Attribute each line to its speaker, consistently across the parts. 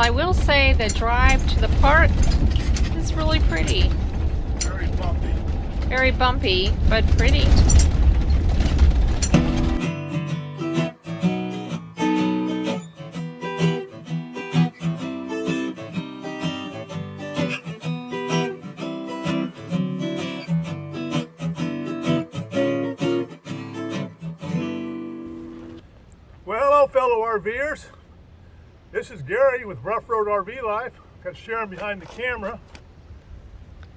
Speaker 1: I will say the drive to the park is really pretty.
Speaker 2: Very bumpy.
Speaker 1: Very bumpy, but pretty.
Speaker 2: Well, hello, fellow RVers. This is Gary with Ruff Road RV Life. Got Sharon behind the camera.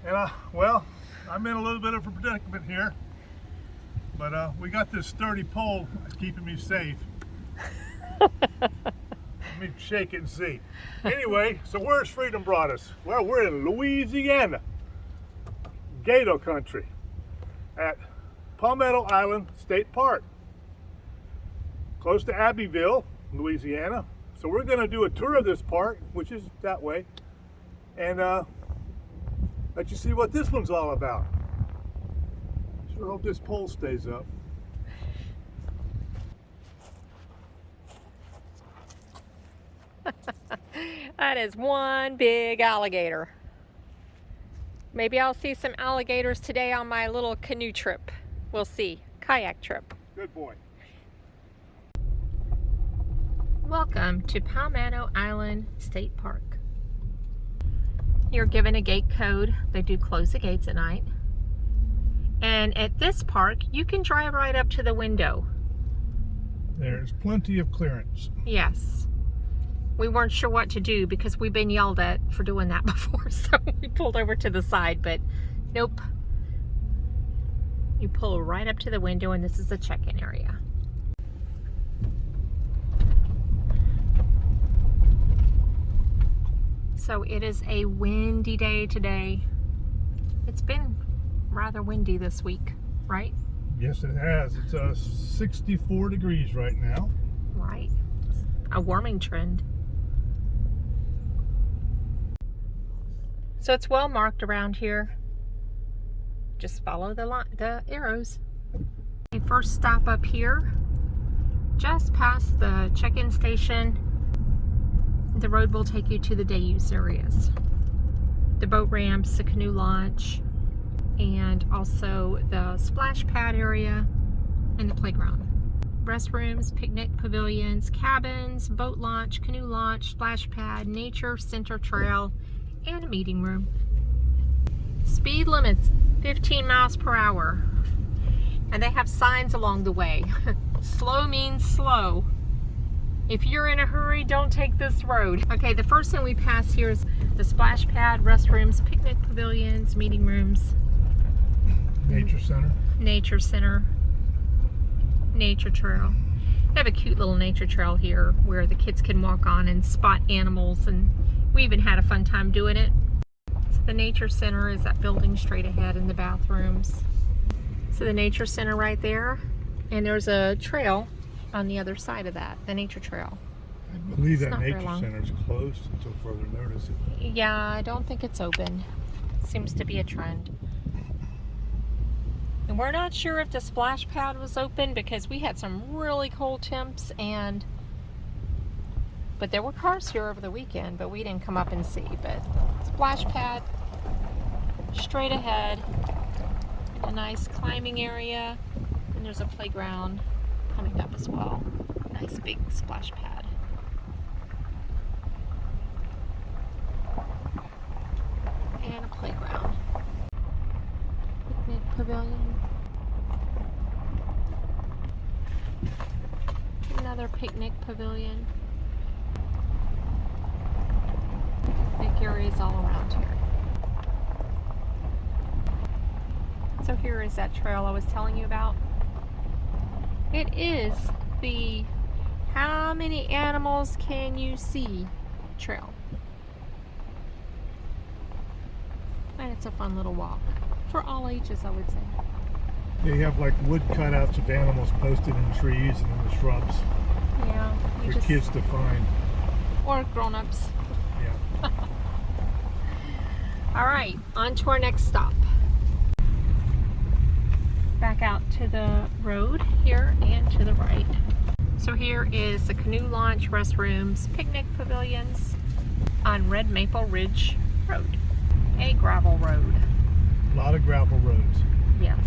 Speaker 2: And, well, I'm in a little bit of a predicament here. But we got this sturdy pole that's keeping me safe. Let me shake it and see. Anyway, so where's Freedom brought us? Well, we're in Louisiana, Gato country, at Palmetto Island State Park, close to Abbeville, Louisiana. So we're going to do a tour of this park, which is that way, and let you see what this one's all about. Sure hope this pole stays up.
Speaker 1: That is one big alligator. Maybe I'll see some alligators today on my little canoe trip. We'll see. Kayak trip.
Speaker 2: Good boy.
Speaker 1: Welcome to Palmetto Island State Park. You're given a gate code. They do close the gates at night. And at this park, you can drive right up to the window.
Speaker 2: There's plenty of clearance.
Speaker 1: Yes. We weren't sure what to do because we've been yelled at for doing that before, so we pulled over to the side, but nope. You pull right up to the window, and this is the check-in area. So it is a windy day today. It's been rather windy this week, right?
Speaker 2: Yes, it has. It's 64 degrees right now.
Speaker 1: Right. A warming trend. So it's well marked around here. Just follow the arrows. The first stop up here, just past the check-in station. The road will take you to the day use areas. The boat ramps, the canoe launch, and also the splash pad area and the playground. Restrooms, picnic pavilions, cabins, boat launch, canoe launch, splash pad, nature center trail, and a meeting room. Speed limits 15 miles per hour. And they have signs along the way. Slow means slow. If you're in a hurry, don't take this road. Okay, the first thing we pass here is the splash pad, restrooms, picnic pavilions, meeting rooms.
Speaker 2: Nature center.
Speaker 1: Nature center. Nature trail. They have a cute little nature trail here where the kids can walk on and spot animals, and we even had a fun time doing it. So the nature center is that building straight ahead in the bathrooms. So the nature center right there, and there's a trail on the other side of that, the nature trail.
Speaker 2: I believe
Speaker 1: It's
Speaker 2: that
Speaker 1: not very
Speaker 2: nature
Speaker 1: long.
Speaker 2: center is closed until further notice.
Speaker 1: Yeah, I don't think it's open. Seems to be a trend. And we're not sure if the splash pad was open because we had some really cold temps, but there were cars here over the weekend, but we didn't come up and see. But splash pad straight ahead, a nice climbing area, and there's a playground coming up as well. Nice big splash pad. And a playground. Picnic pavilion. Another picnic pavilion. Picnic areas all around here. So here is that trail I was telling you about. It is the how many animals can you see trail. And it's a fun little walk. For all ages, I would say.
Speaker 2: They have like wood cutouts of animals posted in trees and in the shrubs
Speaker 1: Yeah.
Speaker 2: for kids to find.
Speaker 1: Or grown-ups.
Speaker 2: Yeah.
Speaker 1: All right, on to our next stop. Back out to the road here and to the right. So here is the canoe launch, restrooms, picnic pavilions, on Red Maple Ridge Road, a gravel road.
Speaker 2: A lot of gravel roads.
Speaker 1: Yes.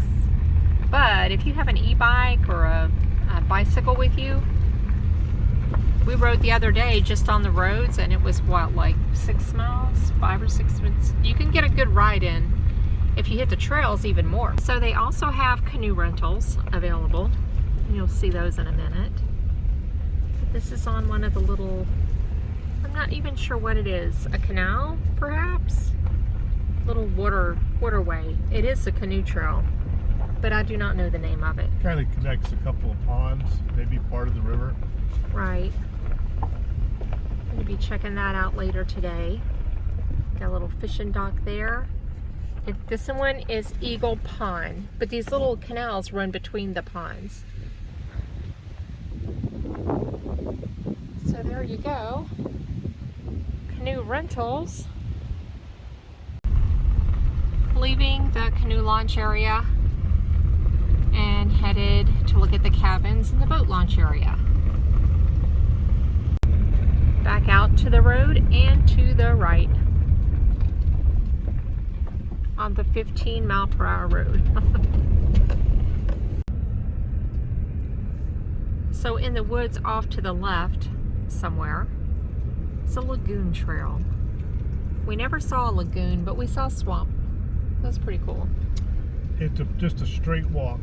Speaker 1: But if you have an e-bike or a bicycle with you, we rode the other day just on the roads, and it was what, like 6 miles, 5 or 6 minutes. You can get a good ride in. If you hit the trails, even more. So they also have canoe rentals available. You'll see those in a minute. This is on one of the little, I'm not even sure what it is. A canal, perhaps? Little waterway. It is a canoe trail, but I do not know the name of it.
Speaker 2: Kind of connects a couple of ponds, maybe part of the river.
Speaker 1: Right. I'm going to be checking that out later today. Got a little fishing dock there. This one is Eagle Pond, but these little canals run between the ponds. So there you go. Canoe rentals. Leaving the canoe launch area and headed to look at the cabins in the boat launch area. Back out to the road and to the right on the 15-mile-per-hour road. So in the woods off to the left somewhere, it's a lagoon trail. We never saw a lagoon, but we saw swamp. That's pretty cool.
Speaker 2: It's just a straight walk.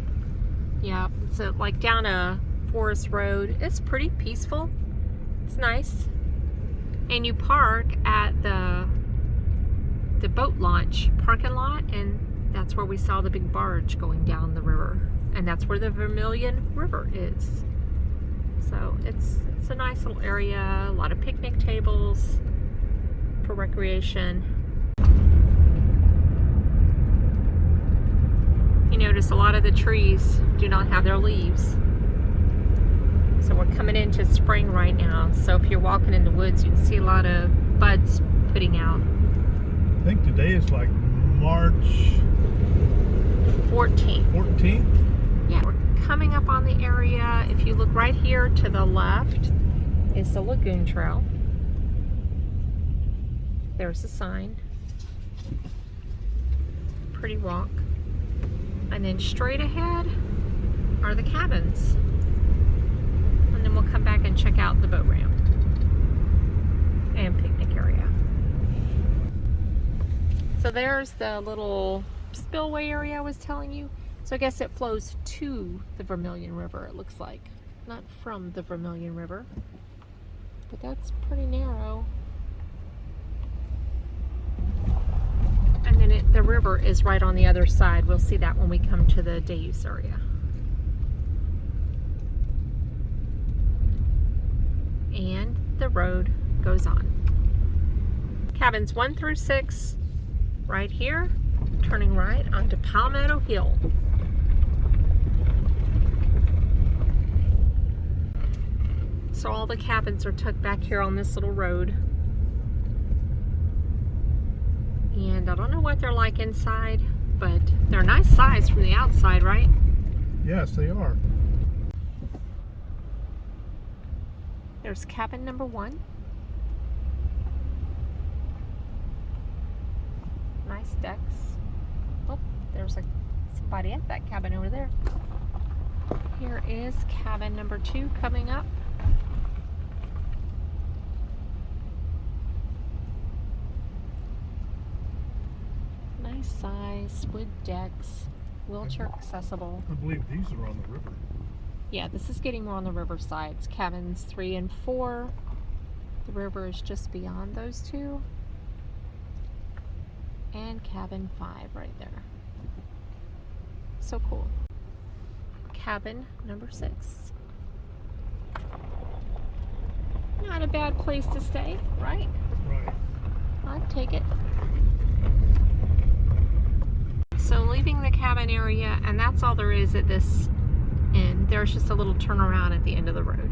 Speaker 1: Yeah, it's like down a forest road. It's pretty peaceful. It's nice. And you park at the boat launch parking lot, and that's where we saw the big barge going down the river. And that's where the Vermilion River is. So it's a nice little area, a lot of picnic tables for recreation. You notice a lot of the trees do not have their leaves. So we're coming into spring right now. So if you're walking in the woods, you can see a lot of buds putting out.
Speaker 2: I think today is like March
Speaker 1: 14th.
Speaker 2: 14th?
Speaker 1: Yeah, we're coming up on the area. If you look right here to the left is the lagoon trail. There's a sign. Pretty walk. And then straight ahead are the cabins. And then we'll come back and check out the boat ramp and picnic area. So there's the little spillway area I was telling you. So I guess it flows to the Vermilion River, it looks like. Not from the Vermilion River. But that's pretty narrow. And then the river is right on the other side. We'll see that when we come to the day use area. And the road goes on. Cabins 1 through 6 right here, turning right onto Palmetto Hill. So all the cabins are tucked back here on this little road. And I don't know what they're like inside, but they're a nice size from the outside, right?
Speaker 2: Yes, they are.
Speaker 1: There's cabin number 1. Nice decks. Oh, there's somebody at that cabin over there. Here is cabin number 2 coming up. Nice size, wood decks, wheelchair accessible.
Speaker 2: I believe these are on the river.
Speaker 1: Yeah, this is getting more on the river side. It's cabins 3 and 4. The river is just beyond those 2. And cabin 5 right there. So cool. Cabin number 6. Not a bad place to stay, right?
Speaker 2: Right.
Speaker 1: I'd take it. So leaving the cabin area, and that's all there is at this end. There's just a little turnaround at the end of the road.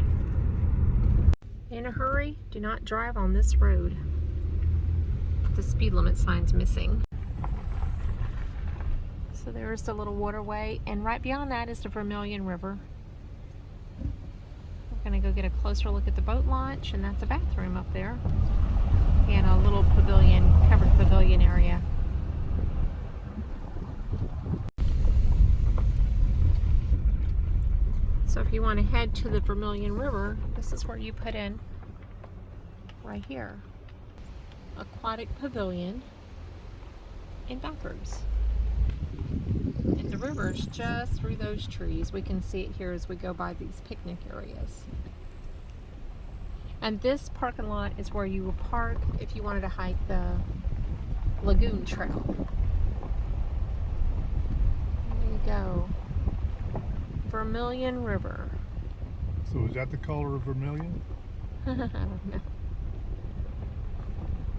Speaker 1: In a hurry, do not drive on this road. The speed limit sign's missing. So there's the little waterway, and right beyond that is the Vermilion River. We're gonna go get a closer look at the boat launch, and that's a bathroom up there. and a little pavilion, covered pavilion area. So if you want to head to the Vermilion River, this is where you put in right here. Aquatic pavilion and bathrooms. And the river's just through those trees. We can see it here as we go by these picnic areas. And this parking lot is where you will park if you wanted to hike the Lagoon Trail. There you go. Vermilion River.
Speaker 2: So is that the color of vermilion?
Speaker 1: I don't know.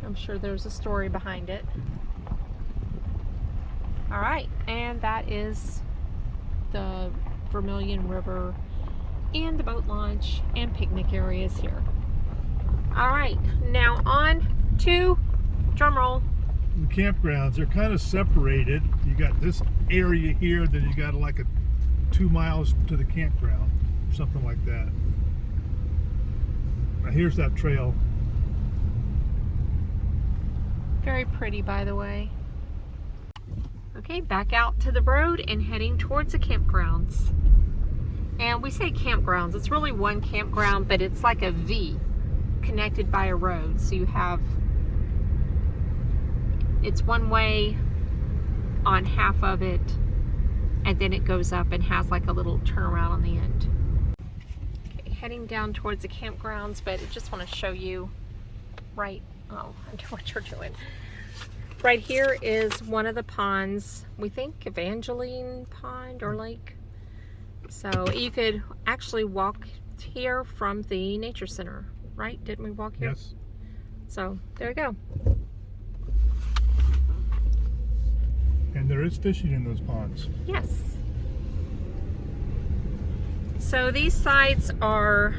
Speaker 1: I'm sure there's a story behind it. All right, and that is the Vermilion River and the boat launch and picnic areas here. All right, now on to, drum roll.
Speaker 2: The campgrounds, they're kind of separated. You got this area here, then you got like a 2 miles to the campground, something like that. Now here's that trail.
Speaker 1: Very pretty, by the way. Okay, back out to the road and heading towards the campgrounds. And we say campgrounds, it's really one campground, but it's like a V connected by a road. So you have, it's one way on half of it, and then it goes up and has like a little turnaround on the end. Okay, heading down towards the campgrounds, but I just want to show you right, oh, I know what you're doing. Right here is one of the ponds, we think Evangeline Pond or Lake. So you could actually walk here from the nature center, right? Didn't we walk here?
Speaker 2: Yes.
Speaker 1: So there you go.
Speaker 2: And there is fishing in those ponds.
Speaker 1: Yes. So these sites are,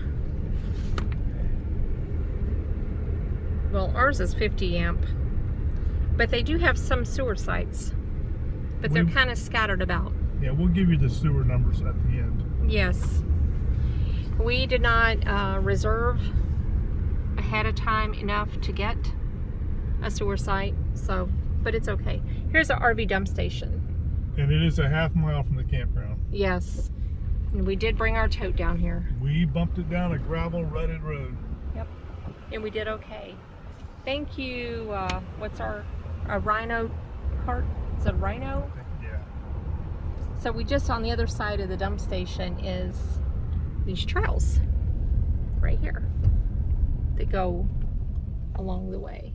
Speaker 1: well, ours is 50 amp, but they do have some sewer sites, but they're kind of scattered about.
Speaker 2: Yeah, we'll give you the sewer numbers at the end.
Speaker 1: Yes. We did not reserve ahead of time enough to get a sewer site, so, but it's okay. Here's an RV dump station.
Speaker 2: And it is a half mile from the campground.
Speaker 1: Yes. And we did bring our tote down here.
Speaker 2: We bumped it down a gravel rutted road.
Speaker 1: Yep. And we did okay. Thank you. What's a rhino cart? Is it a rhino?
Speaker 2: Yeah.
Speaker 1: So we just, on the other side of the dump station is these trails right here that go along the way.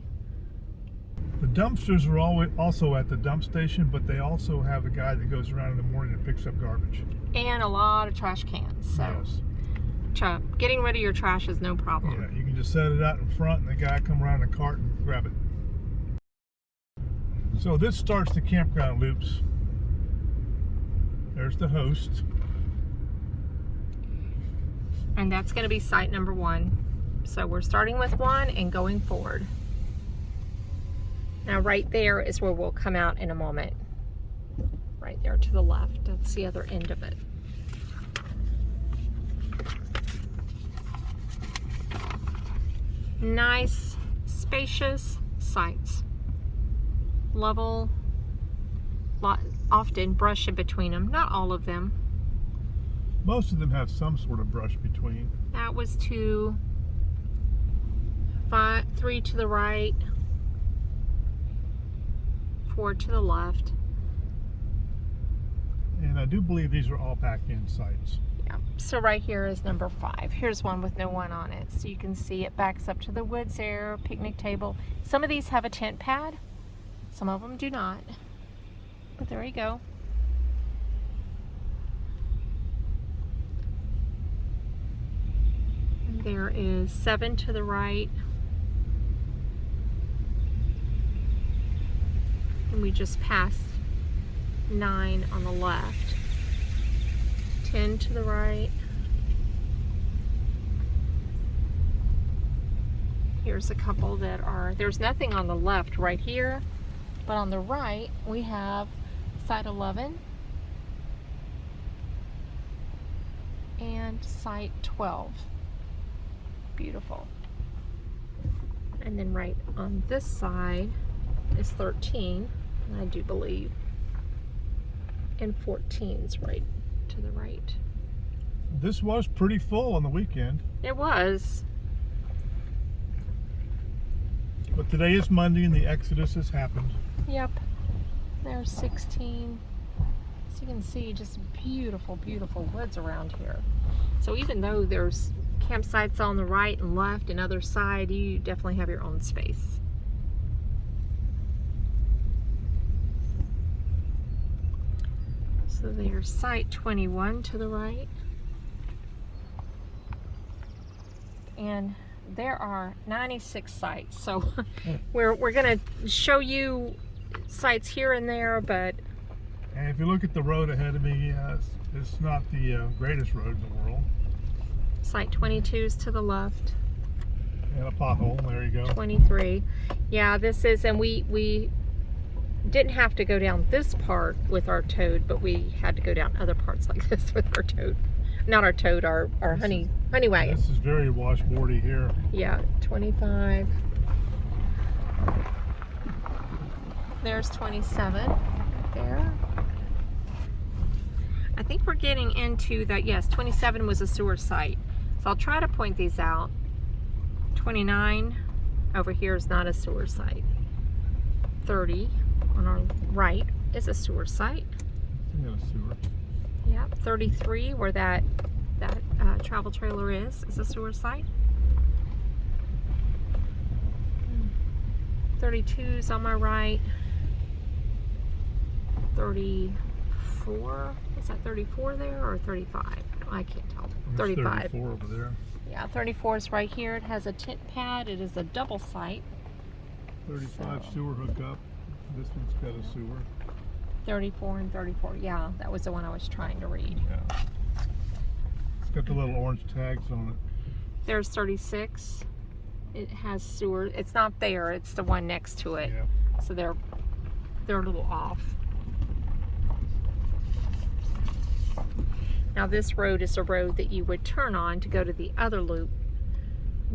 Speaker 2: The dumpsters are also at the dump station, but they also have a guy that goes around in the morning and picks up garbage.
Speaker 1: And a lot of trash cans. So
Speaker 2: yes.
Speaker 1: Getting rid of your trash is no problem.
Speaker 2: Yeah, you can just set it out in front and the guy come around in a cart and grab it. So this starts the campground loops. There's the host.
Speaker 1: And that's going to be site number 1. So we're starting with 1 and going forward. Now right there is where we'll come out in a moment. Right there to the left. That's the other end of it. Nice, spacious sites. Level, often brush in between them. Not all of them.
Speaker 2: Most of them have some sort of brush between.
Speaker 1: That was 2, 5, 3 to the right, 4 to the left.
Speaker 2: And I do believe these are all back-end sites.
Speaker 1: Yeah. So right here is number 5. Here's one with no one on it. So you can see it backs up to the woods there, picnic table. Some of these have a tent pad. Some of them do not. But there you go. And there is 7 to the right. And we just passed 9 on the left. 10 to the right. Here's a couple that are, there's nothing on the left right here, but on the right we have site 11 and site 12. Beautiful. And then right on this side is 13, I do believe. And 14's right to the right.
Speaker 2: This was pretty full on the weekend.
Speaker 1: It was.
Speaker 2: But today is Monday and the exodus has happened.
Speaker 1: Yep. There's 16. So you can see just beautiful, beautiful woods around here. So even though there's campsites on the right and left and other side, you definitely have your own space. So there's site 21 to the right. And there are 96 sites. So we're going to show you sites here and there, but...
Speaker 2: And if you look at the road ahead of me, it's not the greatest road in the world.
Speaker 1: Site 22 is to the left.
Speaker 2: And a pothole, there you go.
Speaker 1: 23. Yeah, this is, and we didn't have to go down this part with our toad, but we had to go down other parts like this with our toad. Not our toad, our honey wagon.
Speaker 2: This is very washboardy here.
Speaker 1: Yeah, 25. There's 27 right there. I think we're getting into that. Yes, 27 was a sewer site. So I'll try to point these out. 29 over here is not a sewer site. 30 on our right is a sewer site.
Speaker 2: Yeah, sewer.
Speaker 1: Yep, 33 where that travel trailer is a sewer site. 32 is on my right. 34, is that 34 there or 35? I can't tell. 35.
Speaker 2: 34 over there.
Speaker 1: Yeah, 34 is right here. It has a tent pad. It is a double site.
Speaker 2: 35 sewer hookup. This one's got a sewer.
Speaker 1: 34 and 34. Yeah, that was the one I was trying to read.
Speaker 2: Yeah. It's got the little orange tags on it.
Speaker 1: There's 36. It has sewer. It's not there. It's the one next to it.
Speaker 2: Yeah.
Speaker 1: So they're a little off. Now this road is a road that you would turn on to go to the other loop.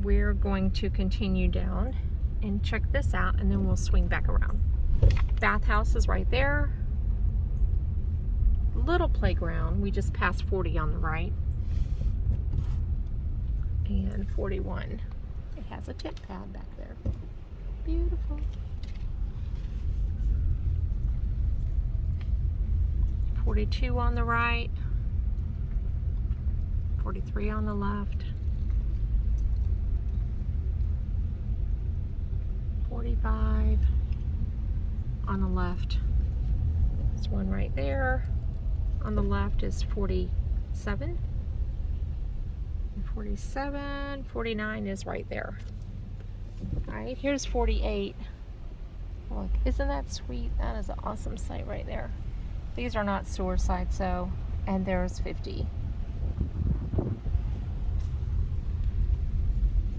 Speaker 1: We're going to continue down and check this out, and then we'll swing back around. Bathhouse is right there. Little playground. We just passed 40 on the right. And 41. It has a tent pad back there. Beautiful. 42 on the right. 43 on the left. 45 on the left. There's one right there. On the left is 47. And 47, 49 is right there. Alright, here's 48. Look, isn't that sweet? That is an awesome site right there. These are not sewer sites though, and there's 50.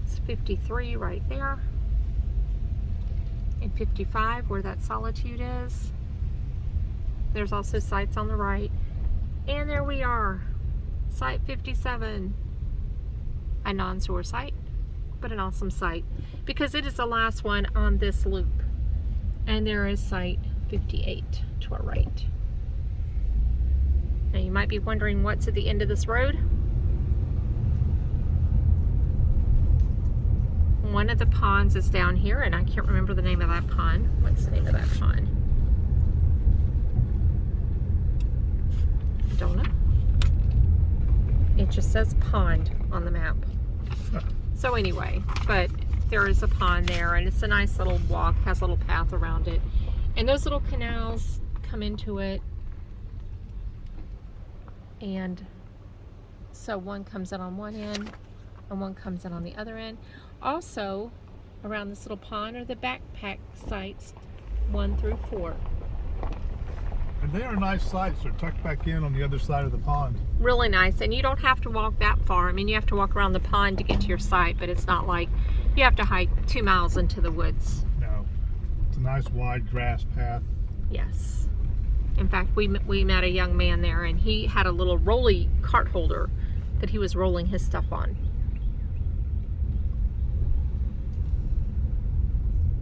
Speaker 1: It's 53 right there. And 55 where that Solitude is. There's also sites on the right. And there we are, site 57. A non-sewer site, but an awesome site because it is the last one on this loop. And there is site 58 to our right. Now you might be wondering what's at the end of this road. One of the ponds is down here, and I can't remember the name of that pond. What's the name of that pond? Don't know. It just says pond on the map. So anyway, but there is a pond there, and it's a nice little walk, has a little path around it. And those little canals come into it. And so one comes in on one end, and one comes in on the other end. Also, around this little pond are the backpack sites 1 through 4.
Speaker 2: And they are nice sites. They're tucked back in on the other side of the pond.
Speaker 1: Really nice, and you don't have to walk that far. I mean, you have to walk around the pond to get to your site, but it's not like you have to hike 2 miles into the woods.
Speaker 2: No, it's a nice wide grass path.
Speaker 1: Yes. In fact, we met a young man there, and he had a little rolly cart holder that he was rolling his stuff on.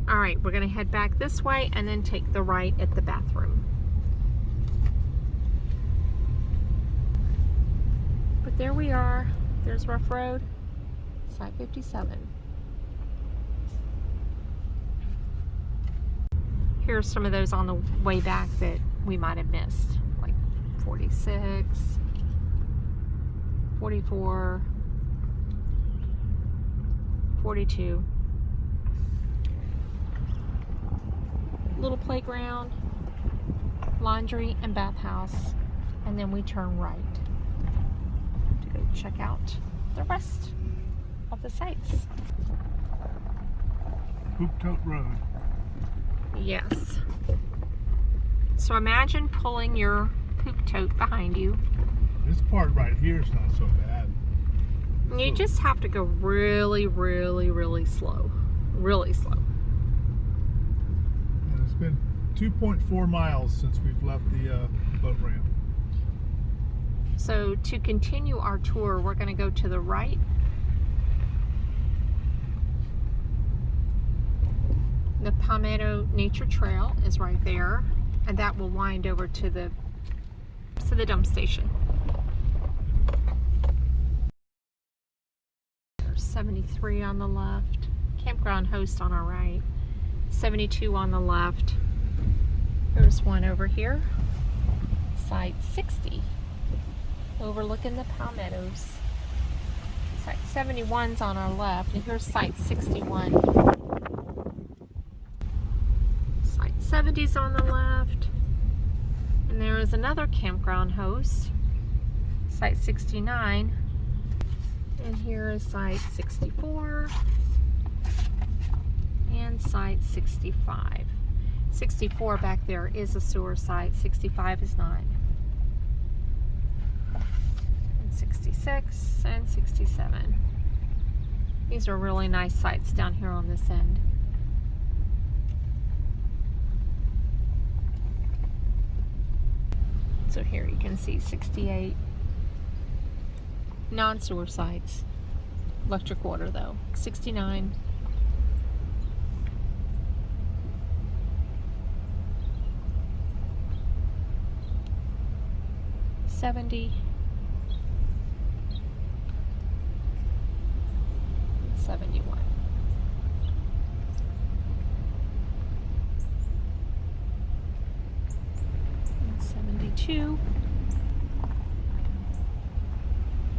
Speaker 1: All right, we're gonna head back this way and then take the right at the bathroom. But there we are. There's Ruff Road, Site 57. Here's some of those on the way back that we might have missed, like 46, 44, 42. Little playground, laundry and bathhouse, and then we turn right to go check out the rest of the sites.
Speaker 2: Poop Tote Road.
Speaker 1: Yes. So imagine pulling your poop tote behind you.
Speaker 2: This part right here is not so bad.
Speaker 1: And you just have to go really, really, really slow. Really slow.
Speaker 2: And it's been 2.4 miles since we've left the boat ramp.
Speaker 1: So to continue our tour, we're going to go to the right. The Palmetto Nature Trail is right there, and that will wind over to the dump station. There's 73 on the left, Campground Host on our right, 72 on the left. There's one over here, Site 60, overlooking the palmettos. Site 71's on our left, and here's Site 61. 70's on the left, and there is another campground host, Site 69, and here is Site 64 and Site 65. 64 back there is a sewer site, 65 is not. And 66 and 67. These are really nice sites down here on this end. So here you can see 68 non-sewer sites, electric water though, 69, 70, 71.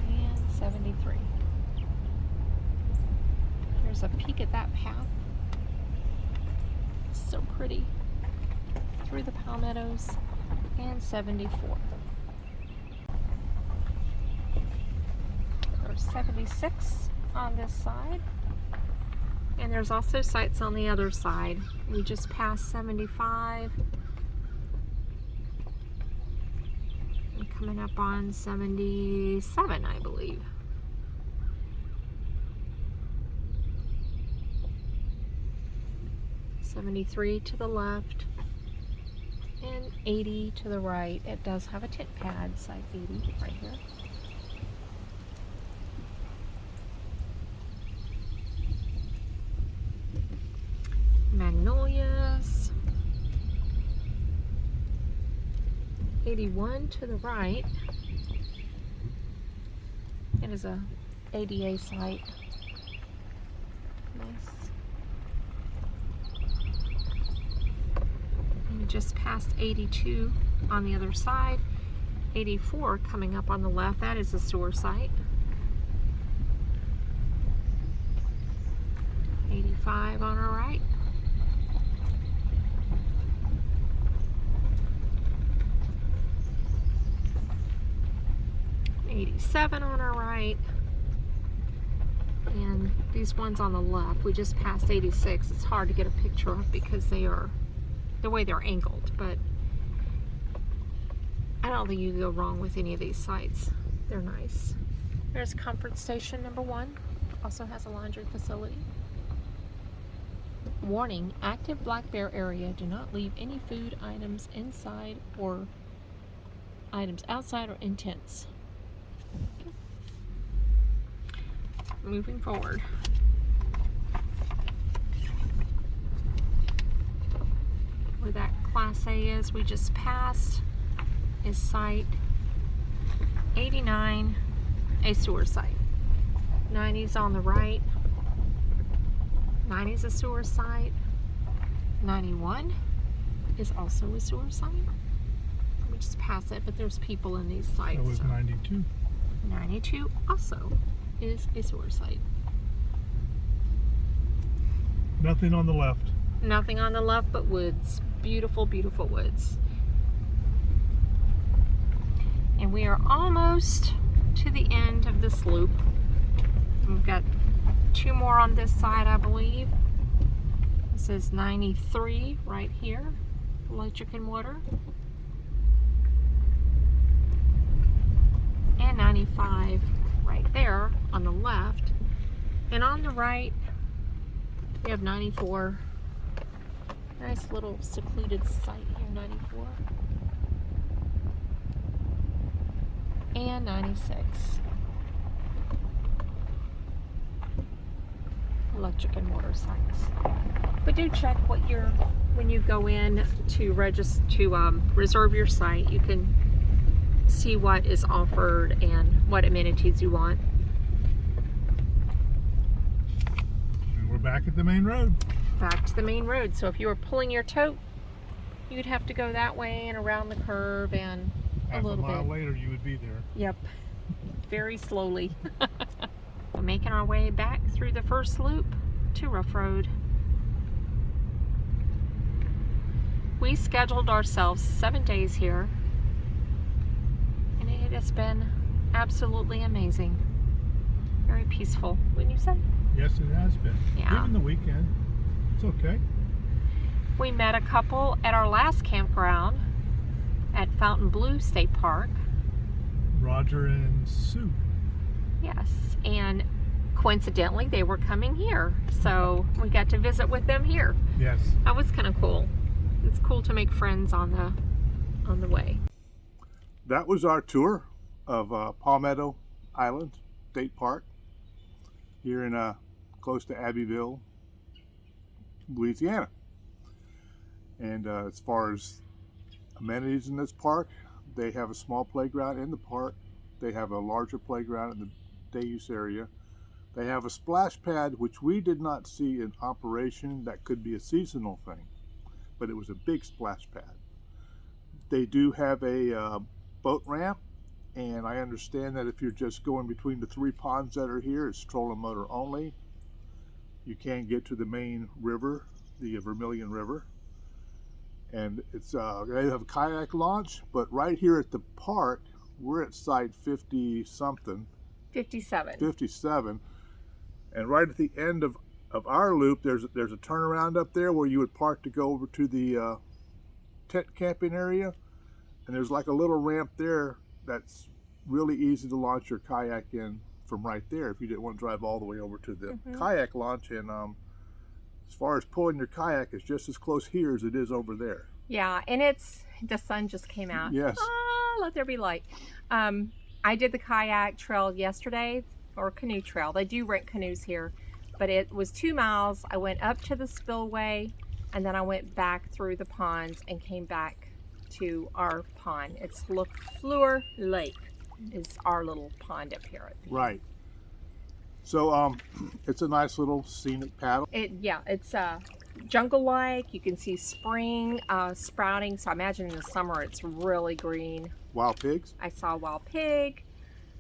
Speaker 1: And 73. Here's a peek at that path. So pretty. Through the palmettos. And 74. There's 76 on this side. And there's also sites on the other side. We just passed 75. Coming up on 77, I believe. $73 to the left and 80 to the right. It does have a tent pad, Site 80 right here. Magnolias. 81 to the right. It is a ADA site. Nice. And we just passed 82 on the other side. 84 coming up on the left. That is a sewer site. 85 on our right. 87 on our right, and these ones on the left, we just passed 86. It's hard to get a picture of because they are the way they're angled, but I don't think you can go wrong with any of these sites. They're nice. There's Comfort Station number 1, also has a laundry facility. Warning, active black bear area. Do not leave any food items inside or items outside or in tents. Moving forward. where that Class A is we just passed is site 89, a sewer site. 90's on the right. 90's a sewer site. 91 is also a sewer site. We just pass it, but there's people in these sites.
Speaker 2: That was 92.
Speaker 1: 92 also is a sewer site.
Speaker 2: Nothing on the left.
Speaker 1: Nothing on the left but woods. Beautiful, beautiful woods. And we are almost to the end of this loop. We've got 2 more on this side, I believe. This is 93 right here, electric and water. And 95 right there on the left. And on the right, we have 94. Nice little secluded site here, 94. And 96. Electric and water sites. But do check what when you go in to reserve your site, you can see what is offered and what amenities you want.
Speaker 2: And we're back at the main road.
Speaker 1: Back to the main road. So if you were pulling your tote, you'd have to go that way and around the curve and
Speaker 2: Half
Speaker 1: a little
Speaker 2: mile
Speaker 1: bit.
Speaker 2: later, you would be there.
Speaker 1: Yep. Very slowly. We're making our way back through the first loop to Ruff Road. We scheduled ourselves 7 days here, and it has been absolutely amazing. Very peaceful, wouldn't you say?
Speaker 2: Yes, it has been.
Speaker 1: Yeah.
Speaker 2: Even the weekend, it's okay.
Speaker 1: We met a couple at our last campground at Fontainebleau State Park.
Speaker 2: Roger and Sue.
Speaker 1: Yes, and coincidentally they were coming here, so we got to visit with them here.
Speaker 2: Yes.
Speaker 1: That was kind of cool. It's cool to make friends on the way.
Speaker 2: That was our tour of Palmetto Island State Park here in close to Abbeville, Louisiana. And as far as amenities in this park, they have a small playground in the park. They have a larger playground in the day use area. They have a splash pad, which we did not see in operation. That could be a seasonal thing, but it was a big splash pad. They do have a boat ramp, and I understand that if you're just going between the 3 ponds that are here, it's trolling motor only. You can get to the main river, the Vermilion River. And it's they have a kayak launch, but right here at the park, we're at site 50 something. 57. And right at the end of our loop, there's a turnaround up there where you would park to go over to the tent camping area. And there's like a little ramp there that's really easy to launch your kayak in from right there if you didn't want to drive all the way over to the kayak launch. And as far as pulling your kayak, it's just as close here as it is over there.
Speaker 1: Yeah, and the sun just came out.
Speaker 2: Yes.
Speaker 1: Oh, let there be light. I did the kayak trail yesterday, or canoe trail. They do rent canoes here, but it was 2 miles. I went up to the spillway, and then I went back through the ponds and came back to our pond. It's Fleur Lake is our little pond up here.
Speaker 2: Right. So it's a nice little scenic paddle.
Speaker 1: It's jungle-like. You can see spring sprouting. So I imagine in the summer it's really green.
Speaker 2: Wild pigs.
Speaker 1: I saw a wild pig,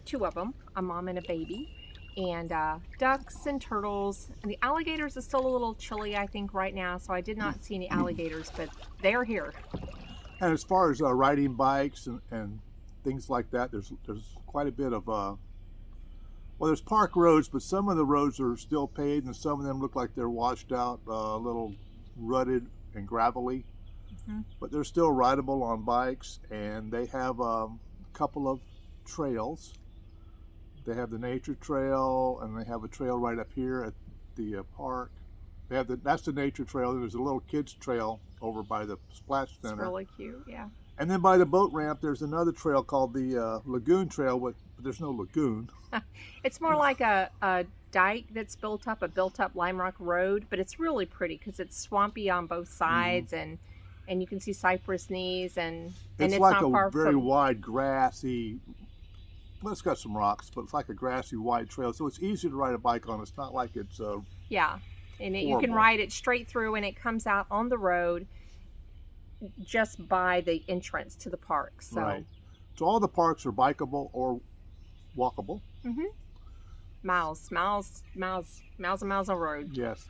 Speaker 1: 2 of them, a mom and a baby, and ducks and turtles. And the alligators is still a little chilly, I think, right now. So I did not see any alligators, but they are here.
Speaker 2: And as far as riding bikes and things like that, there's quite a bit of well, there's park roads, but some of the roads are still paved, and some of them look like they're washed out, a little rutted and gravelly. But they're still rideable on bikes, and they have a couple of trails. They have the nature trail, and they have a trail right up here at the park. They have that's the nature trail. There's a little kids trail over by the splash center.
Speaker 1: It's really cute, yeah.
Speaker 2: And then by the boat ramp, there's another trail called the Lagoon Trail, but there's no lagoon.
Speaker 1: It's more like a dike that's built up, a built-up lime rock road, but it's really pretty because it's swampy on both sides, and and you can see cypress knees, and
Speaker 2: It's
Speaker 1: it's
Speaker 2: like
Speaker 1: not
Speaker 2: a
Speaker 1: far
Speaker 2: very
Speaker 1: from.
Speaker 2: wide, grassy, well, it's got some rocks, but it's like a grassy, wide trail. So it's easy to ride a bike on. It's not like it's
Speaker 1: Yeah, and you can
Speaker 2: horrible.
Speaker 1: ride it straight through, and it comes out on the road just by the entrance to the park. So
Speaker 2: right. So all the parks are bikeable or walkable.
Speaker 1: miles and miles of road.
Speaker 2: Yes.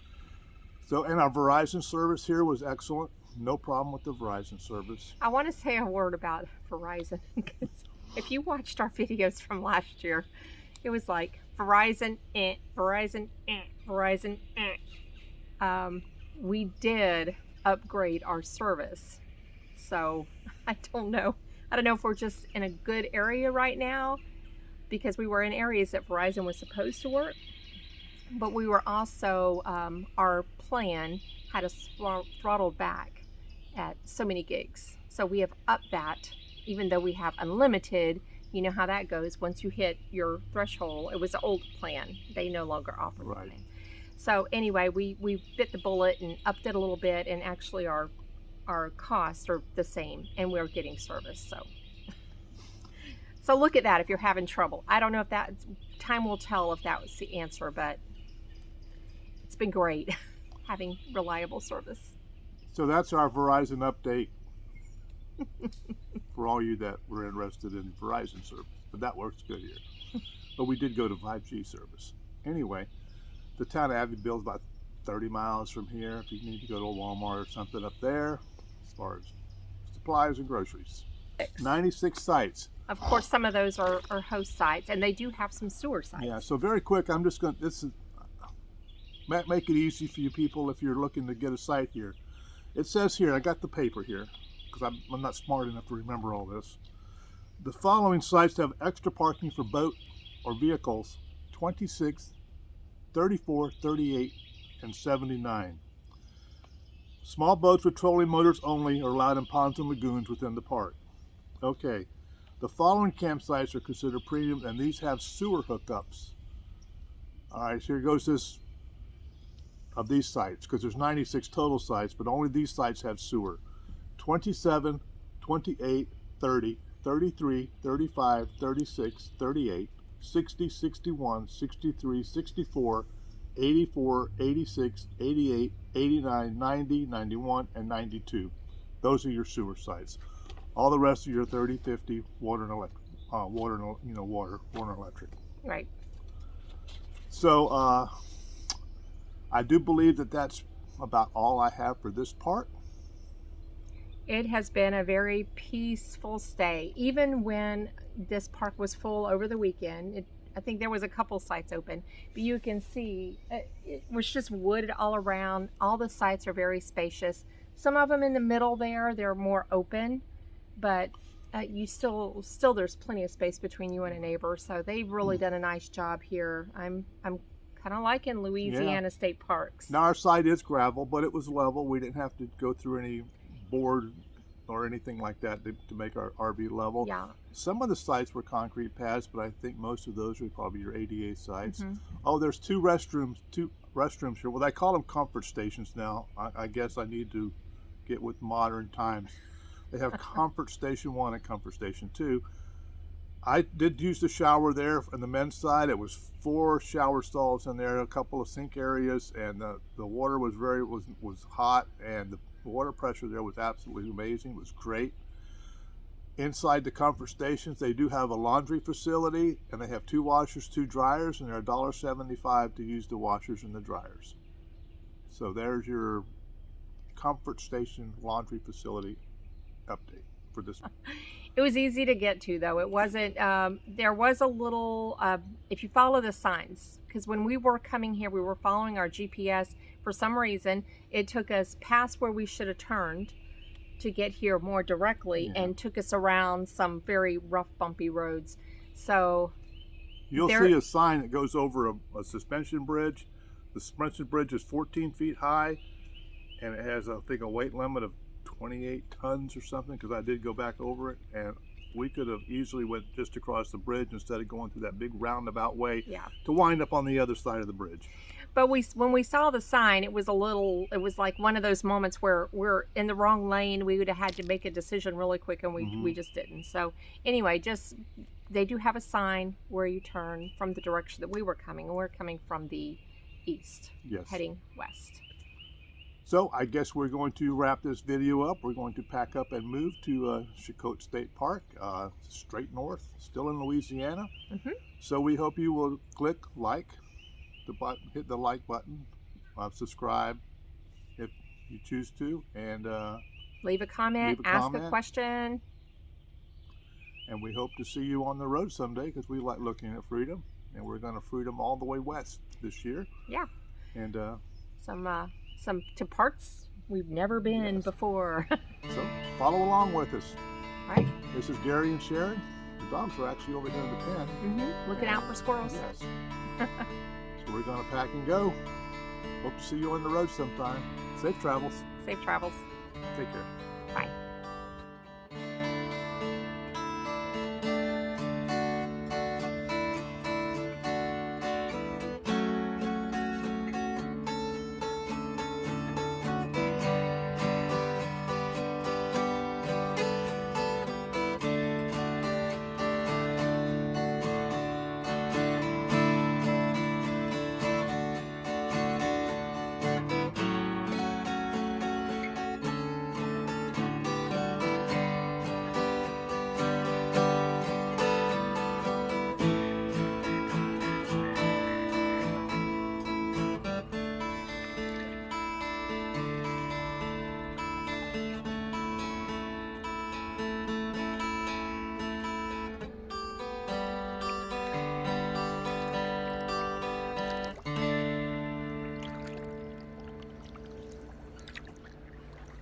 Speaker 2: So, and our Verizon service here was excellent. No problem with the Verizon service.
Speaker 1: I want to say a word about Verizon, because if you watched our videos from last year, it was like Verizon, Verizon, Verizon. We did upgrade our service, so I don't know if we're just in a good area right now, because we were in areas that Verizon was supposed to work, but we were also our plan had us throttled back at so many gigs, so we have upped that. Even though we have unlimited, you know how that goes. Once you hit your threshold, it was an old plan. They no longer offer the plan. So anyway, we bit the bullet and upped it a little bit, and actually our costs are the same, and we're getting service. So look at that if you're having trouble. I don't know if that, time will tell if that was the answer, but it's been great having reliable service.
Speaker 2: So that's our Verizon update for all you that were interested in Verizon service. But that works good here. But we did go to 5G service. Anyway, the town of Abbeville is about 30 miles from here. If you need to go to a Walmart or something up there, as far as supplies and groceries. 96 sites.
Speaker 1: Of course, some of those are host sites, and they do have some sewer sites.
Speaker 2: Yeah, so very quick, I'm just going to, this is, make it easy for you people if you're looking to get a site here. It says here, I got the paper here, because I'm not smart enough to remember all this. The following sites have extra parking for boat or vehicles: 26, 34, 38, and 79. Small boats with trolling motors only are allowed in ponds and lagoons within the park. Okay, the following campsites are considered premium, and these have sewer hookups. All right, here goes this of these sites, because there's 96 total sites, but only these sites have sewer. 27, 28, 30, 33, 35, 36, 38, 60, 61, 63, 64, 84, 86, 88, 89, 90, 91, and 92. Those are your sewer sites. All the rest are your 30, 50, water and electric, water and electric.
Speaker 1: Right.
Speaker 2: So I do believe that that's about all I have for this part.
Speaker 1: It has been a very peaceful stay, even when this park was full over the weekend. I think there was a couple sites open, but you can see it was just wooded all around. All the sites are very spacious. Some of them in the middle there, they're more open, but you still there's plenty of space between you and a neighbor. So they've really done a nice job here. I'm kind of liking Louisiana State Parks.
Speaker 2: Now our site is gravel, but it was level. We didn't have to go through any board or anything like that to make our RV level.
Speaker 1: Yeah.
Speaker 2: Some of the sites were concrete pads, but I think most of those are probably your ADA sites.
Speaker 1: Mm-hmm.
Speaker 2: Oh, there's two restrooms here. Well, they call them comfort stations now. I guess I need to get with modern times. They have Comfort Station 1 and Comfort Station 2. I did use the shower there on the men's side. It was 4 shower stalls in there, a couple of sink areas, and the water was was hot, and the water pressure there was absolutely amazing. It was great. Inside the comfort stations, they do have a laundry facility, and they have 2 washers, 2 dryers, and they're $1.75 to use the washers and the dryers. So there's your comfort station laundry facility update for this.
Speaker 1: It was easy to get to, though. It wasn't, there was a little, if you follow the signs, because when we were coming here, we were following our GPS. For some reason, it took us past where we should have turned to get here more directly, and took us around some very rough, bumpy roads. So
Speaker 2: you'll see a sign that goes over a suspension bridge. The suspension bridge is 14 feet high, and it has, I think, a weight limit of 28 tons or something, because I did go back over it, and we could have easily went just across the bridge instead of going through that big roundabout way to wind up on the other side of the bridge.
Speaker 1: But when we saw the sign, it was like one of those moments where we're in the wrong lane. We would have had to make a decision really quick, and we just didn't. So anyway, they do have a sign where you turn from the direction that we were coming, and we're coming from the east, heading west.
Speaker 2: So I guess we're going to wrap this video up. We're going to pack up and move to Canoe State Park, straight north, still in Louisiana. So we hope you will click like the button, hit the like button, subscribe if you choose to, and
Speaker 1: leave a comment, ask a question.
Speaker 2: And we hope to see you on the road someday, because we like looking at freedom, and we're going to freedom all the way west this year.
Speaker 1: Yeah.
Speaker 2: And
Speaker 1: some to parts we've never been before.
Speaker 2: So follow along with us.
Speaker 1: Right.
Speaker 2: This is Gary and Sharon. The dogs are actually over here in the pen.
Speaker 1: Looking out for squirrels.
Speaker 2: Yes. So we're going to pack and go. Hope to see you on the road sometime. Safe travels.
Speaker 1: Safe travels.
Speaker 2: Take care.
Speaker 1: Bye.